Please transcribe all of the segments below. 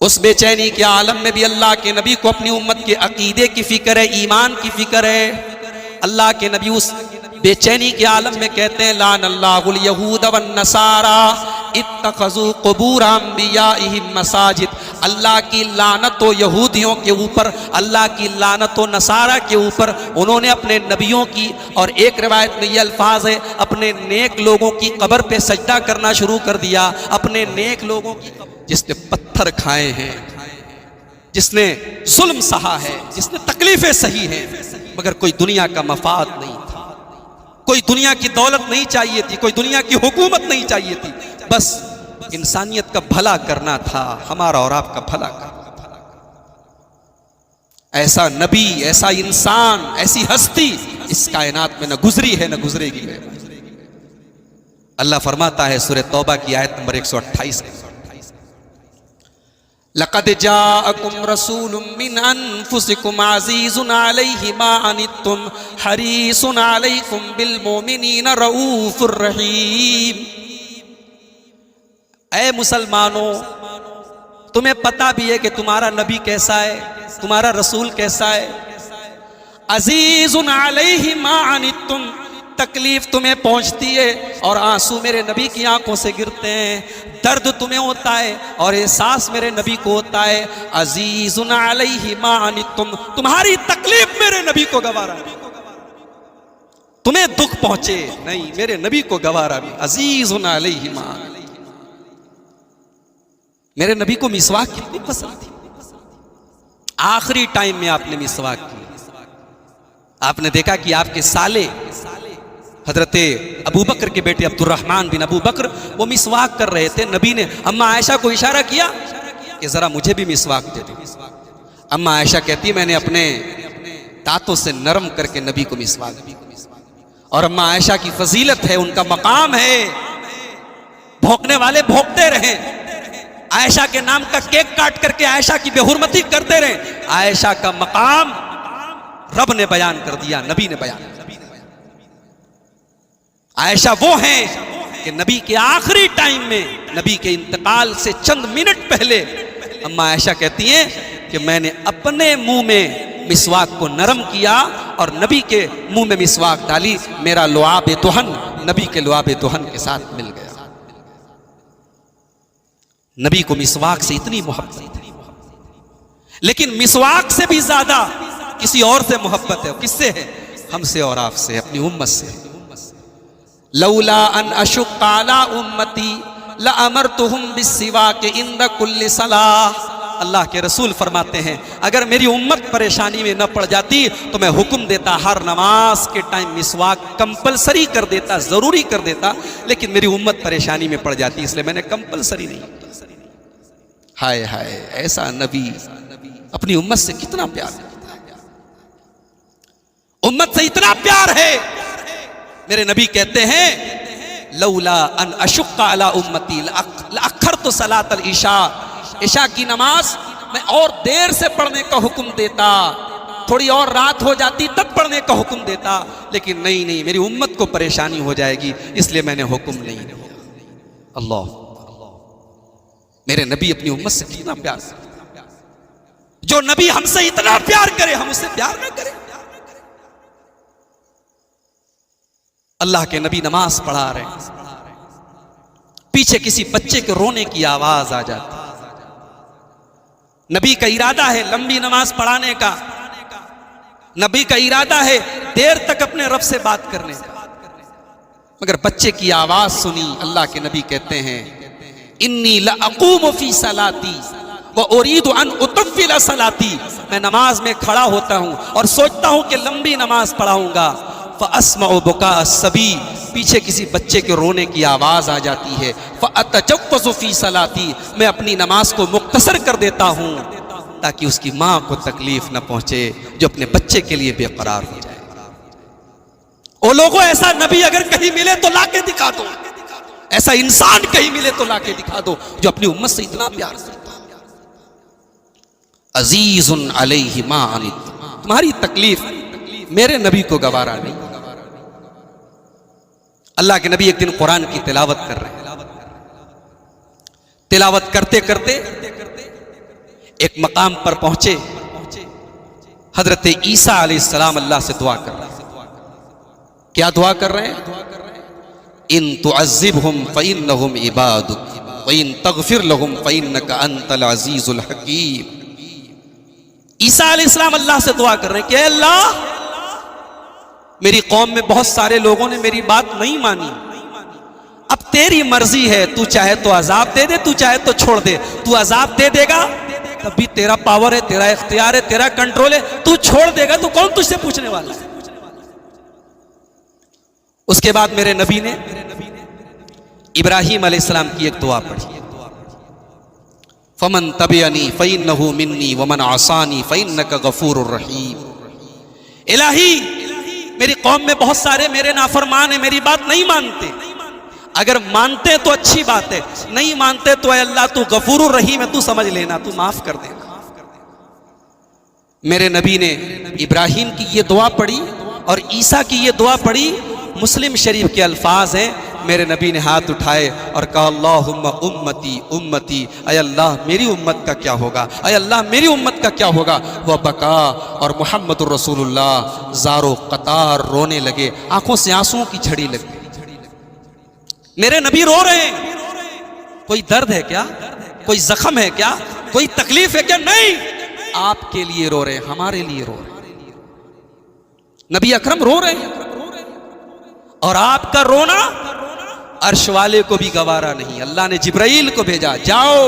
उस बेचैनी के आलम में भी अल्लाह के नबी को अपनी उम्मत के अकीदे की फिक्र है, ईमान की फिक्र है। अल्लाह के नबी उस बेचैनी के आलम में कहते हैं लानल्लाहुल यहूद वन नसारा इत्तखज़ू क़ुबूर अंबियाइहिम मसाजिद। अल्लाह की लानत हो यहूदियों के ऊपर, अल्लाह की लानत हो नसारा के ऊपर, उन्होंने अपने नबियों की, और एक रिवायत में ये अल्फाज है, अपने नेक लोगों की कब्र पे सजदा करना शुरू कर दिया। अपने नेक लोगों की, जिसने पत्थर खाए हैं, जिसने जुल्म सहा है, जिसने तकलीफें सही हैं, मगर कोई दुनिया का मफाद नहीं था, कोई दुनिया की दौलत नहीं चाहिए थी, कोई दुनिया की हुकूमत नहीं चाहिए थी, बस इंसानियत का भला करना था, हमारा और आपका भला करना। ऐसा नबी, ऐसा इंसान, ऐसी हस्ती इस कायनात में न गुजरी है न गुजरेगी है। अल्लाह फरमाता है सूरह तौबा की आयत नंबर 128 में, लक़द जाअकुम रसूलुम मिन अनफुसिकुम अज़ीज़ुन अलैहि मा अनित्तुम हरीसुन अलैकुम बिल मोमिनीन रऊफ़ुर रहीम। ऐ मुसलमानों, तुम्हें पता भी है कि तुम्हारा नबी कैसा है, तुम्हारा रसूल कैसा है। अज़ीज़ुन अलैहि मा अनित्तुम, तकलीफ तुम्हें पहुंचती है और आंसू मेरे नबी की आंखों से गिरते हैं, दर्द तुम्हें होता है और एहसास मेरे नबी को होता है। अज़ीज़ुन अलैहि मा अनित्तुम, तुम्हारी तकलीफ मेरे नबी को गवारा नहीं, तुम्हें दुख पहुंचे नहीं, मेरे नबी को गवारा नहीं। अज़ीज़ुन अलैहि मा, मेरे नबी को मिसवाक कितनी पसंद थी। आखिरी टाइम में आपने मिसवाक की, आपने देखा कि आपके साले हजरत अबू बकर के बेटे अब्दुर्रहमान बिन अबू बकर वो मिसवाक कर रहे थे। नबी ने अम्मा आयशा को इशारा किया कि जरा मुझे भी मिसवाक दे दो। अम्मा आयशा कहती है मैंने अपने दांतों से नरम करके नबी को मिसवाक दी। और अम्मा आयशा की फजीलत है, उनका मकाम है, भौंकने वाले भौंकते रहे, आयशा के नाम का केक काट करके आयशा की बेहुरमती करते रहे। आयशा का मकाम रब ने बयान कर दिया, नबी ने बयान। आयशा वो हैं कि नबी के आखिरी टाइम में, नबी के इंतकाल से चंद मिनट पहले अम्मा आयशा कहती हैं कि मैंने अपने मुंह में मिसवाक को नरम किया और नबी के मुंह में मिसवाक डाली, मेरा लुआब दुहन नबी के लुआब दुहन के साथ मिल गया। नबी को मिसवाक से इतनी मोहब्बत थी, लेकिन मिसवाक से भी ज्यादा किसी और से मोहब्बत है। किससे है? हमसे और आपसे, अपनी उम्मत से। लौला अन अशुक्का अला उम्मती लअमरतुहुम बिस्सिवाक इंद कुल्ली सलाह। अल्लाह के रसूल फरमाते हैं अगर मेरी उम्मत परेशानी में न पड़ जाती तो मैं हुक्म देता हर नमाज के टाइम मिसवाक कंपलसरी कर देता, जरूरी कर देता, लेकिन मेरी उम्मत परेशानी में पड़ जाती इसलिए मैंने कंपलसरी नहीं किया। हाय हाय, ऐसा नबी अपनी उम्मत से कितना प्यार करता है, उम्मत से इतना प्यार है। मेरे नबी कहते हैं लौला अन अशुक्का अला उम्मती लअख्खरतु सलातल इशा, इशा की नमाज मैं और देर से पढ़ने का हुक्म देता, थोड़ी और रात हो जाती तब पढ़ने का हुक्म देता, लेकिन नहीं, मेरी उम्मत को परेशानी हो जाएगी इसलिए मैंने हुक्म नहीं दिया। अल्लाह, मेरे नबी अपनी उम्मत से कितना प्यार करते। जो नबी हमसे इतना प्यार करे हम उससे प्यार न करें। अल्लाह के नबी नमाज पढ़ा रहे, पीछे किसी बच्चे के रोने की आवाज आ जाती। नबी का इरादा है लंबी नमाज पढ़ाने का, नबी का इरादा है देर तक अपने रब से बात करने का, मगर बच्चे की आवाज सुनी। अल्लाह के नबी कहते हैं इन्नी लअक़ूमु फी सलाती व उरीदु अन उतव्विला सलाती, मैं नमाज में खड़ा होता हूं और सोचता हूं कि लंबी नमाज पढ़ाऊंगा। फ़अस्मउ बुका अस्सबी, पीछे किसी बच्चे के रोने की आवाज़ आ जाती है। फ़अतजव्वज़ु फ़ी सलाती, मैं अपनी नमाज को मुख्तसर कर देता हूँ ताकि उसकी माँ को तकलीफ न पहुँचे जो अपने बच्चे के लिए बेकरार हो जाए। ओ लोगों, ऐसा नबी अगर कहीं मिले तो लाके दिखा दो, ऐसा इंसान कहीं मिले तो लाके दिखा दो जो अपनी उम्मत से इतना प्यार करता है। अज़ीज़ुन अलैहि मा अनित्तुम, तुम्हारी तकलीफ मेरे नबी को गवारा नहीं। अल्लाह के नबी एक दिन कुरान की तिलावत कर रहे हैं, तिलावत करते करते एक मकाम पर पहुंचे, हजरत ईसा अलैहिस्सलाम अल्लाह से दुआ कर रहे हैं। क्या दुआ कर रहे हैं? इन तुअज़्ज़िबहुम फ़इन्नहुम इबादुक व इन तग़फ़िर लहुम फ़इन्नका अंतल अज़ीज़ुल हकीम। ईसा अलैहिस्सलाम अल्लाह से दुआ कर रहे हैं कि अल्लाह, मेरी कौम में बहुत सारे लोगों ने मेरी बात नहीं मानी, अब तेरी मर्जी है, तू चाहे तो अजाब दे दे, तू चाहे तो छोड़ दे। तू अजाब दे देगा तब भी तेरा पावर है, तेरा इख्तियार है, तेरा कंट्रोल है। तू छोड़ देगा तो कौन तुझसे पूछने वाला है? उसके बाद मेरे नबी ने इब्राहीम अलैहिस्सलाम की एक दुआ पढ़ी, फमन तबिअनी फ़इन्नहु मिन्नी वमन आसानी फ़इन्नका गफूरुर रहीम। इलाही, मेरी कौम में बहुत सारे मेरे नाफरमान हैं, मेरी बात नहीं मानते। अगर मानते हैं तो अच्छी बात है, नहीं मानते तो ऐ अल्लाह तू गफूरुर रहीम है, तू समझ लेना, तू माफ कर देना। मेरे नबी ने इब्राहीम की ये दुआ पढ़ी और ईसा की ये दुआ पढ़ी। मुस्लिम शरीफ के अल्फाज हैं, मेरे नबी ने हाथ उठाए और कहा अल्लाहुम्मा उम्मती उम्मती, अय अल्लाह मेरी उम्मत का क्या होगा, अय अल्लाह मेरी उम्मत का क्या होगा। वह बका और मुहम्मदुर रसूलुल्लाह ज़ारो कतार रोने लगे, आंखों से आंसुओं की झड़ी लग गई। मेरे नबी रो रहे हैं। कोई दर्द है क्या? कोई जख्म है क्या? कोई तकलीफ है क्या? नहीं, आपके लिए रो रहे हैं, हमारे लिए रो रहे हैं। नबी अकरम रो रहे हैं और आपका रोना अर्श वाले को भी गवारा नहीं। अल्लाह ने जिब्राइल को भेजा, जाओ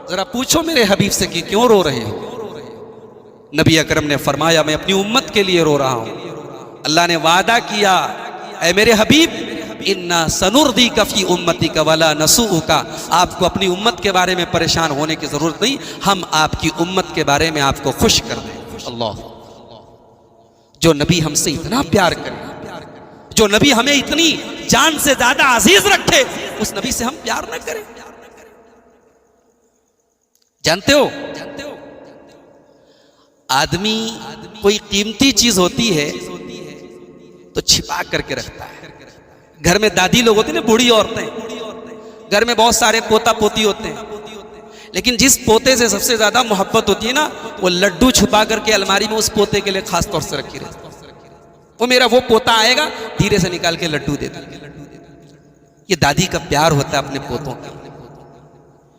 जरा पूछो मेरे हबीब से कि क्यों रो रहे हो। नबी अकरम ने फरमाया, मैं अपनी उम्मत के लिए रो रहा हूं। अल्लाह ने वादा किया, ऐ मेरे हबीब, इन्ना सनुर्दी कफी उम्मती का वाला नसूउ का, आपको अपनी उम्मत के बारे में परेशान होने की जरूरत नहीं, हम आपकी उम्मत के बारे में आपको खुश कर दें। अल्लाह, जो नबी हमसे इतना प्यार करे, जो नबी हमें इतनी जान से ज्यादा अजीज रखे, उस नबी से हम प्यार न करें? जानते हो, आदमी कोई कीमती चीज होती है तो छिपा करके रखता है। घर में दादी लोग होती है ना, बूढ़ी औरतें, घर में बहुत सारे पोता पोती होते हैं, लेकिन जिस पोते से सबसे ज्यादा मोहब्बत होती है ना, वो लड्डू छुपा करके अलमारी में उस पोते के लिए खास तौर से रखी रहती है। वो मेरा वो पोता आएगा, धीरे से निकाल के लड्डू दे देगा। ये दादी का प्यार होता है अपने पोतों का,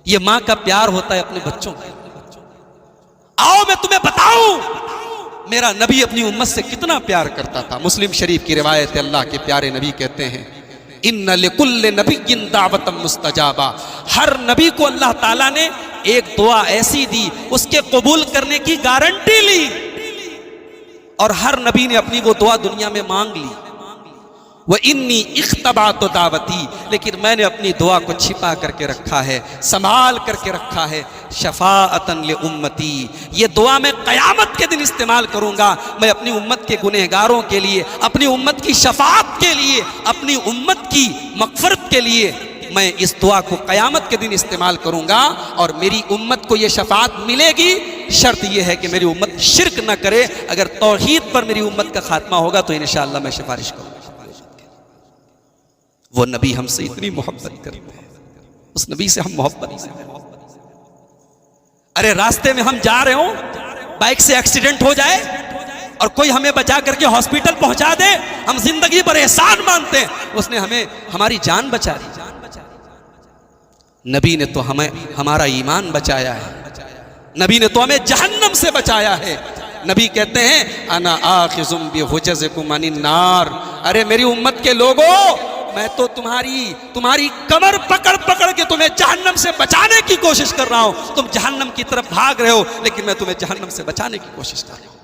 ये माँ का प्यार होता है अपने बच्चों का। आओ मैं तुम्हें बताऊं, मेरा नबी अपनी उम्मत से कितना प्यार करता था। मुस्लिम शरीफ की रिवायत है, अल्लाह के प्यारे नबी कहते हैं, इन्ना लिकुल्लि नबिय्यिन दावतन मुस्तजाबा। हर नबी को अल्लाह ताला ने एक दुआ ऐसी दी, उसके कबूल करने की गारंटी ली, और हर नबी ने अपनी वो दुआ दुनिया में मांग ली। वह इन्नी इख्तबातु दावती, लेकिन मैंने अपनी दुआ को छिपा करके रखा है, संभाल करके रखा है। शफाअतन ले उम्मती, ये दुआ मैं क़यामत के दिन इस्तेमाल करूंगा। मैं अपनी उम्मत के गुनहगारों के लिए, अपनी उम्मत की शफाअत के लिए, अपनी उम्मत की मग़फ़िरत के लिए मैं इस दुआ को क़यामत के दिन इस्तेमाल करूंगा, और मेरी उम्मत को ये शफाअत मिलेगी। शर्त यह है कि मेरी उम्मत शिर्क न करे। अगर तौहीद पर मेरी उम्मत का खात्मा होगा तो इंशाअल्लाह मैं सिफारिश करूंगा। वो नबी हमसे इतनी मोहब्बत करते हैं, उस नबी से हम मोहब्बत से, अरे रास्ते में हम जा रहे हो, बाइक से एक्सीडेंट हो जाए और कोई हमें बचा करके हॉस्पिटल पहुंचा दे, हम जिंदगी पर एहसान मानते हैं, उसने हमें हमारी जान बचा दी। नबी ने तो हमें हमारा ईमान बचाया है, नबी ने तो हमें जहन्नम से बचाया है। नबी कहते हैं, अना आखिजुम बिहुजज़िकुम अनिन नार, अरे मेरी उम्मत के लोगों, मैं तो तुम्हारी कमर पकड़ पकड़ के तुम्हें जहन्नम से बचाने की कोशिश कर रहा हूं। तुम जहन्नम की तरफ भाग रहे हो, लेकिन मैं तुम्हें जहन्नम से बचाने की कोशिश कर रहा हूं।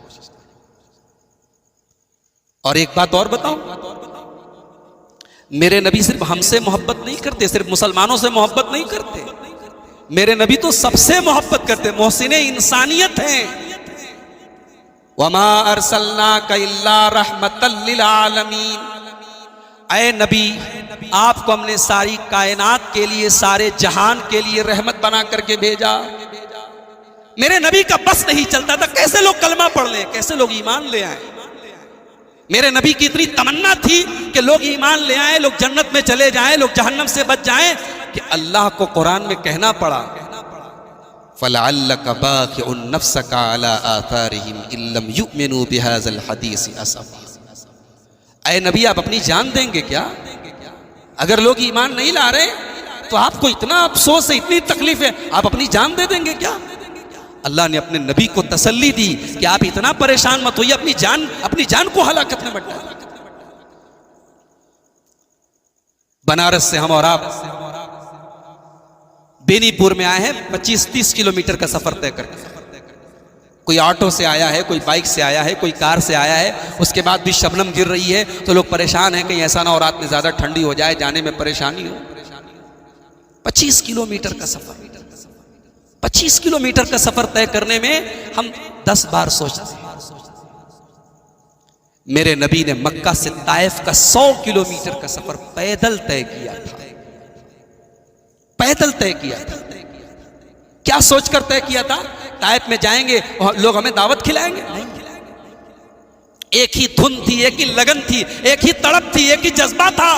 और एक बात और बताऊं, मेरे नबी सिर्फ हमसे मोहब्बत नहीं करते, सिर्फ मुसलमानों से मोहब्बत नहीं करते, मेरे नबी तो सबसे मोहब्बत करते, मोहसिने इंसानियत हैं। वमा अरसलनाका इल्ला रहमतल लिल आलमीन, ऐ नबी आपको हमने सारी कायनात के लिए, सारे जहान के लिए रहमत बना करके भेजा। मेरे नबी का बस नहीं चलता था कैसे लोग कलमा पढ़ लें, कैसे लोग ईमान ले आए। मेरे नबी की इतनी तमन्ना थी कि लोग ईमान ले आए, लोग जन्नत में चले जाएं, लोग जहन्नम से बच जाएं, कि अल्लाह को कुरान में कहना पड़ा, फलअल्लका बाक़िउन नफ्सका अला आथारिहिम इल्लम युमिनू बिहाज़ल हदीस असफ़ा। ऐ नबी, आप अपनी जान देंगे क्या? अगर लोग ईमान नहीं ला रहे तो आपको इतना अफसोस है, इतनी तकलीफ है, आप अपनी जान दे देंगे क्या? अल्लाह ने अपने नबी को तसल्ली दी कि आप इतना परेशान मत होइए, अपनी जान को हलाकत में मत डालिए। बनारस से हम और आप बेनीपुर में आए हैं 25-30 किलोमीटर का सफर तय करके। कोई ऑटो से आया है, कोई बाइक से आया है, कोई कार से आया है। उसके बाद भी शबनम गिर रही है तो लोग परेशान हैं, कहीं ऐसा ना हो रात में ज्यादा ठंडी हो जाए, जाने में परेशानी हो। 25 किलोमीटर का सफर, 25 किलोमीटर का सफर तय करने में हम 10 बार सोचते हैं। मेरे नबी ने मक्का से ताइफ का 100 किलोमीटर का सफर पैदल तय किया था, पैदल तय किया था। क्या सोचकर तय किया था? ताइफ में जाएंगे लोग हमें दावत खिलाएंगे? नहीं। एक ही धुन थी, एक ही लगन थी, एक ही तड़प थी, एक ही जज्बा था।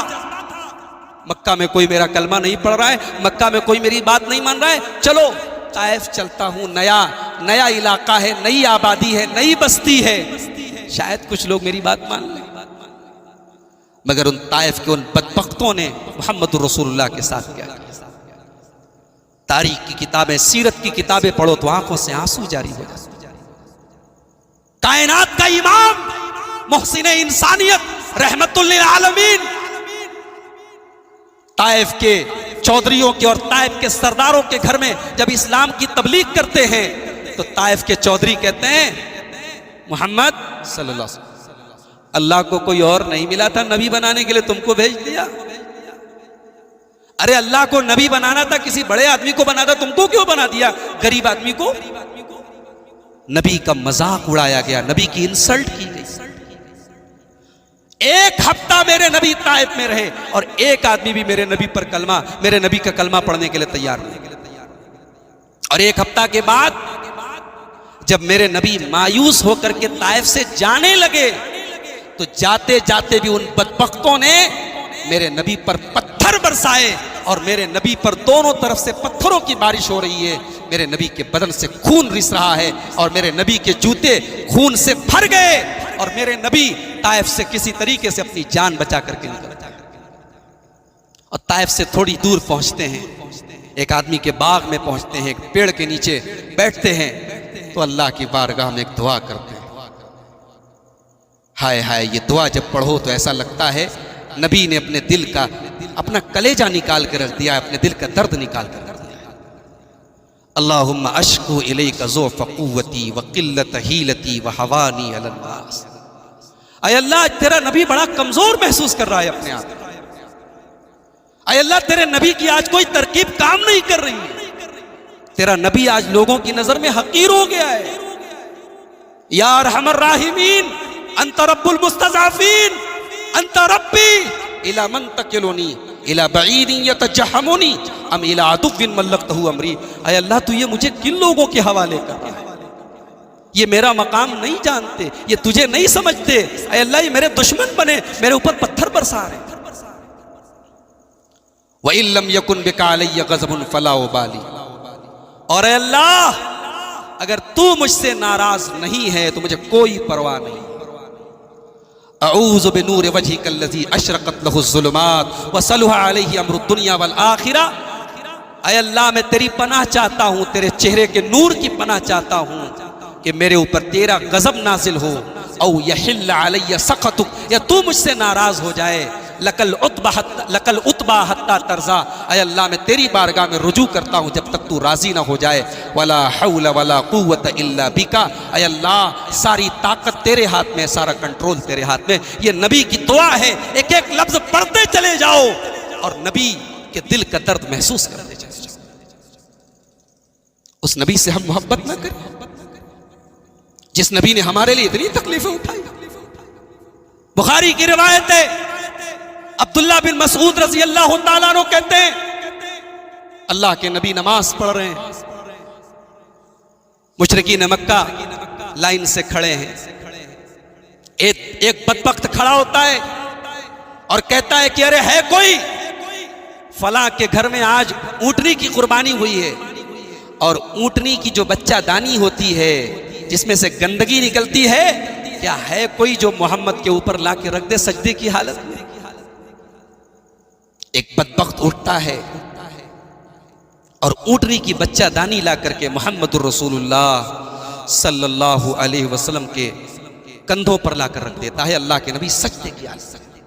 मक्का में कोई मेरा कलमा नहीं पढ़ रहा है, मक्का में कोई मेरी बात नहीं मान रहा है, चलो ताइफ चलता हूं। नया इलाका है, नई आबादी है, नई बस्ती है, शायद कुछ लोग मेरी बात मान लें। मगर उन ताइफ के उन बदबख्तों ने मोहम्मद रसूलुल्लाह के साथ क्या किया? तारीख की किताबें, सीरत की किताबें पढ़ो तो आंखों से आंसू जारी हो जाते। कायनात का इमाम, मोहसिन इंसानियत, रहमतुल लिल आलमीन, ताइफ के चौधरियों के और ताइफ के सरदारों के घर में जब इस्लाम की तबलीग करते हैं तो ताइफ के चौधरी कहते हैं, मोहम्मद सल्लल्लाहु अलैहि वसल्लम, अल्लाह को कोई और नहीं मिला था नबी बनाने के लिए, तुमको भेज दिया। अरे अल्लाह को नबी बनाना था, किसी बड़े आदमी को बनाना था, तुमको क्यों बना दिया गरीब आदमी को? नबी का मजाक उड़ाया गया, नबी की इंसल्ट की गई। एक हफ्ता मेरे नबी ताइफ में रहे और एक आदमी भी मेरे नबी पर कलमा, मेरे नबी का कलमा पढ़ने के लिए तैयार नहीं। और एक हफ्ता के बाद जब मेरे नबी मायूस होकर के ताइफ से जाने लगे तो जाते जाते भी उन बदबख्तों ने मेरे नबी पर पत्थर बरसाए और मेरे नबी पर दोनों तरफ से पत्थरों की बारिश हो रही है। मेरे नबी के बदन से खून रिस रहा है और मेरे नबी के जूते खून से भर गए और मेरे नबी ताइफ से किसी तरीके से अपनी जान बचा करके निकलते हैं। और ताइफ से थोड़ी दूर पहुंचते हैं, एक आदमी के बाग में पहुंचते हैं, एक पेड़ के नीचे बैठते हैं तो अल्लाह की बारगाह में एक दुआ करते हैं। हाय हाय, ये दुआ जब पढ़ो तो ऐसा लगता है नबी ने अपने दिल का, अपना कलेजा निकाल कर रख दिया, अपने दिल का दर्द निकाल कर रख दिया। अल्लाहुम्मा अश्कु इलैका ज़ौफ़ क़ुव्वती व क़िल्लत हीलती व हवानी अलन नास। ऐ अल्लाह, तेरा नबी बड़ा कमजोर महसूस कर रहा है अपने आप। ऐ अल्लाह, तेरे नबी की आज कोई तरकीब काम नहीं कर रही है। तेरा नबी आज लोगों की नजर में हकीर हो गया है। या अरहमर राहिमीन, अंत रब्बुल मुस्तज़अफ़ीन, अंत रब्बी इला मन तकिलुनी इला बईदिन यतजहमुनी अम इला अदुव्विन मल्लकतहु अमरी। ऐ अल्लाह, तू ये मुझे किन लोगों के हवाले कर रहा है? ये मेरा मकाम नहीं जानते, ये तुझे नहीं समझते। ऐ अल्लाह, ये मेरे दुश्मन बने, मेरे ऊपर पत्थर बरसा रहे। व इल्लम यकुन बिका अलैया गज़बुन फला उबाली। और ऐ अल्लाह, अगर तू मुझसे नाराज नहीं है तो मुझे कोई परवाह नहीं। अऊज़ु बिनूरि वजहिकल लज़ी अशरक़त लहु ज़ुलुमात व सलुहा अलैहि अम्रु दुनिया वल आखिरा। ऐ अल्लाह, मैं तेरी पनाह चाहता हूँ, तेरे चेहरे के नूर की पनाह चाहता हूँ कि मेरे ऊपर तेरा गज़ब नाजिल हो। औ यहिल्ल अलैया सख़तुक, या तू मुझसे नाराज हो जाए। लकल उतबा हत्ता तरज़ा। ऐ अल्लाह, मैं तेरी बारगाह में रुजू करता हूँ जब तक तू राजी ना हो जाए। वला हौला वला कुव्वत इल्ला बिका। ऐ अल्लाह, सारी ताकत तेरे हाथ में, सारा कंट्रोल तेरे हाथ में। ये नबी की दुआ है, एक एक लफ्ज पढ़ते चले जाओ और नबी के दिल का दर्द महसूस करते चले जाओ। उस नबी से हम मोहब्बत ना करें जिस नबी ने हमारे लिए इतनी तकलीफें उठाई। बुखारी की रिवायत है, अब्दुल्ला बिन मसऊद रज़ी अल्लाह तआला अन्हु कहते हैं, अल्लाह के नबी नमाज पढ़ रहे हैं, मुशरिकीन मक्का लाइन से खड़े हैं। एक बदबख्त खड़ा होता है और कहता है कि अरे है कोई, फला के घर में आज ऊंटनी की कुर्बानी हुई है, और ऊंटनी की जो बच्चादानी होती है जिसमें से गंदगी निकलती है, क्या है कोई जो मोहम्मद के ऊपर लाके रख दे सजदे की हालत में? एक बदबख्त उठता है और ऊंटनी की बच्चादानी ला करके मोहम्मदुर रसूलुल्लाह सल्लल्लाहु अलैहि वसल्लम के कंधों पर लाकर रख देता है। अल्लाह के नबी सजदे की हालत में,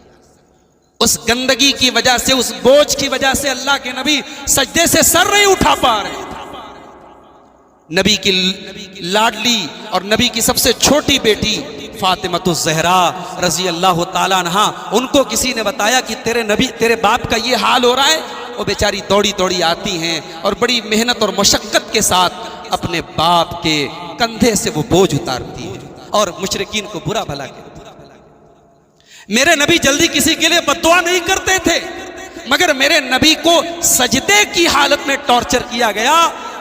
उस गंदगी की वजह से, उस बोझ की वजह से अल्लाह के नबी सजदे से सर नहीं उठा पा रहे। नबी की लाडली और नबी की सबसे छोटी बेटी फातिमतुज़ ज़हरा रज़ी अल्लाह ताला अन्हा, उनको किसी ने बताया कि तेरे बाप का ये हाल हो रहा है। वो बेचारी दौड़ी दौड़ी आती हैं और बड़ी मेहनत और मशक्क़त के साथ अपने बाप के कंधे से वो बोझ उतारती है और मुशरिकीन को बुरा भला कहती है। मेरे नबी जल्दी किसी के लिए बद्दुआ नहीं करते थे, मगर मेरे नबी को सजदे की हालत में टॉर्चर किया गया।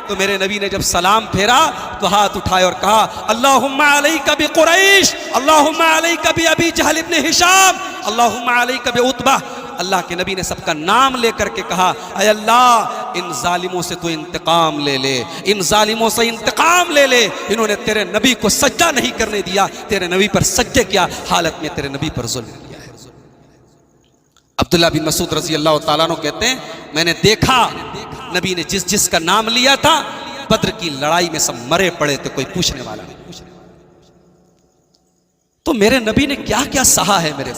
तो मेरे नबी ने जब सलाम फेरा तो हाथ उठाए और कहा, अल्लाहुम्मा अलैका बि कुरैश, अल्लाहुम्मा अलैका बि अबी जहल इब्न हिशाम, अल्लाहुम्मा अलैका बि उतबा। अल्लाह के नबी ने सबका नाम लेकर के कहा, अय अल्लाह इन जालिमों से तो इंतकाम ले ले, इन जालिमों से इंतकाम ले ले। इन्होंने तेरे नबी को सज्जा नहीं करने दिया, तेरे नबी पर सज्जे किया, हालत में तेरे नबी पर जुल्म किया है। अब्दुल्लाह बिन मसूद रजी अल्लाह ताला अन्हु कहते हैं, मैंने देखा नबी ने जिस जिस का नाम लिया था बद्र की लड़ाई में सब मरे पड़े थे, कोई पूछने वाला नहीं। तो मेरे नबी ने क्या क्या सहा है, मेरे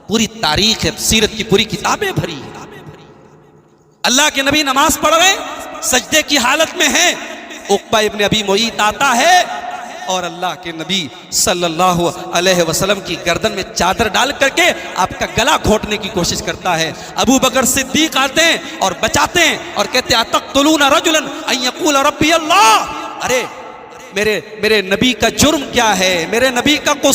पूरी तारीख है, सीरत की पूरी किताबें भरी है। अल्लाह के नबी नमाज पढ़ रहे, सजदे की हालत में है, उक़बा इब्न अबी मुईत आता है और अल्लाह के नबी सल्लल्लाहु अलैहि वसल्लम की गर्दन में चादर डाल करके आपका गला घोटने की कोशिश करता है। अबू बकर सिद्दीक आते हैं और बचाते हैं और कहते हैं, अतक़्तुलूना रजुलन अन यक़ूल रब्बी अल्लाह। अरे मेरे नबी का जुर्म क्या है, मेरे नबी का कसूर